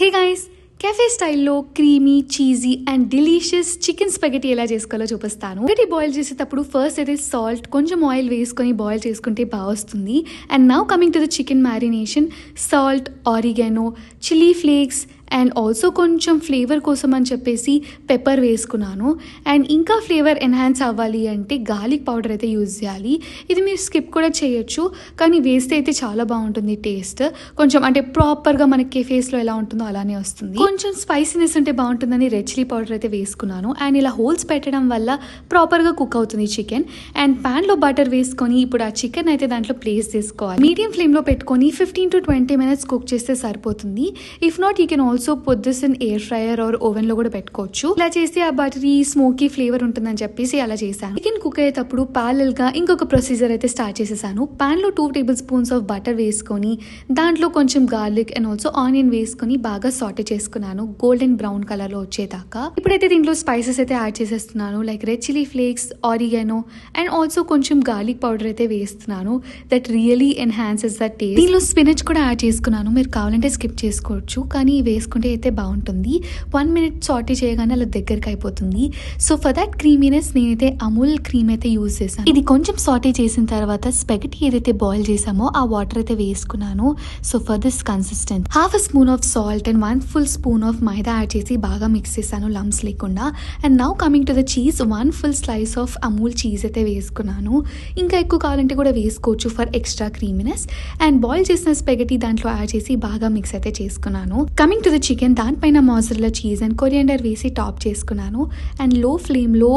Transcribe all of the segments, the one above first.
హే guys, cafe స్టైల్లో creamy cheesy and delicious chicken spaghetti ఎలా చేసుకోవాలో చూపిస్తాను. స్పగెటీ బాయిల్ చేసేటప్పుడు ఫస్ట్ అయితే సాల్ట్, కొంచెం ఆయిల్ వేసుకొని బాయిల్ చేసుకుంటే బాగా వస్తుంది. And now coming to the chicken marination, salt, oregano, chilli flakes and also కొంచెం ఫ్లేవర్ కోసం అని చెప్పేసి పెప్పర్ వేసుకున్నాను. అండ్ ఇంకా ఫ్లేవర్ ఎన్హాన్స్ అవ్వాలి అంటే గార్లిక్ పౌడర్ అయితే యూజ్ చేయాలి. ఇది మీరు స్కిప్ కూడా చేయొచ్చు, కానీ వేస్తే అయితే చాలా బాగుంటుంది టేస్ట్. కొంచెం అంటే ప్రాపర్గా మనకి కెఫేస్లో ఎలా ఉంటుందో అలానే వస్తుంది. కొంచెం స్పైసీనెస్ ఉంటే బాగుంటుందని రెడ్ చిల్లీ పౌడర్ అయితే వేసుకున్నాను. అండ్ ఇలా హోల్స్ పెట్టడం వల్ల ప్రాపర్గా కుక్ అవుతుంది చికెన్. అండ్ ప్యాన్లో బటర్ వేసుకొని ఇప్పుడు ఆ చికెన్ అయితే దాంట్లో ప్లేస్ చేసుకోవాలి. మీడియం ఫ్లేమ్లో పెట్టుకొని 15 to 20 minutes కుక్ చేస్తే సరిపోతుంది. If not you can also put this in air fryer or oven లో కూడా పెట్టుకోవచ్చు. ఇలా చేస్తే ఆ బటరీ స్మోకీ ఫ్లేవర్ ఉంటుందని చెప్పేసి అలా చేశాను. చికెన్ కుక్ అయ్యేటప్పుడు ప్యారలల్ గా ఇంకొక ప్రొసీజర్ అయితే స్టార్ట్ చేసేసాను. పాన్ లో 2 tablespoons ఆఫ్ బటర్ వేసుకొని దాంట్లో కొంచెం గార్లిక్ అండ్ ఆల్సో ఆనియన్ వేసుకొని బాగా సాటే చేసుకున్నాను గోల్డెన్ బ్రౌన్ కలర్ లో వచ్చేదాకా. ఇప్పుడైతే దీంట్లో స్పైసెస్ అయితే యాడ్ చేసేస్తున్నాను, like red chilli flakes, oregano and also కొంచెం గార్లిక్ పౌడర్ అయితే వేస్తున్నాను. That really enhances the taste. దీనిలో స్పినచ్ కూడా యాడ్ చేసుకున్నాను, మీరు కావాలంటే స్కిప్ చేసుకోవచ్చు, కానీ వేసుకుంటే అయితే బాగుంటుంది. 1 minute సాటే చేయగానే అలా దగ్గరికి అయిపోతుంది. సో ఫర్ దట్ క్రీమీనెస్ నేనైతే అమూల్ క్రీమ్ అయితే యూజ్ చేశాను. ఇది కొంచెం సాటే చేసిన తర్వాత స్పెగటీ ఏదైతే బాయిల్ చేసామో ఆ వాటర్ అయితే వేసుకున్నాను. So for this consistence half spoon of salt and 1 full spoon of maida add చేసి బాగా మిక్స్ చేశాను లమ్స్ లేకుండా. And now coming to the cheese, 1 full slice of Amul cheese అయితే వేసుకున్నాను. ఇంకా ఎక్కువ కావాలంటే కూడా వేసుకోవచ్చు for extra creaminess. And boil చేసిన స్పెగటీ దాంట్లో యాడ్ చేసి బాగా మిక్స్ అయితే చేసుకున్నాను. కమింగ్ టు ద చికెన్, దానిపైన మోజరెల్లా చీజ్ అండ్ కొరియాండర్ వేసి టాప్ చేసుకున్నాను. అండ్ లో ఫ్లేమ్లో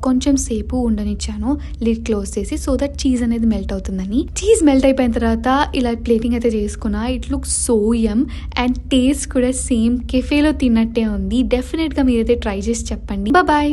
కొంచెం సేపు ఉండనిచ్చాను లిడ్ క్లోజ్ చేసి, సో దట్ చీజ్ అనేది మెల్ట్ అవుతుందని. చీజ్ మెల్ట్ అయిపోయిన తర్వాత ఇలా ప్లేటింగ్ అయితే చేసుకున్నా. It look so yum and taste కూడా సేమ్ కెఫేలో తిన్నట్టే ఉంది. డెఫినెట్గా మీరైతే ట్రై చేసి చెప్పండి. బాయ్.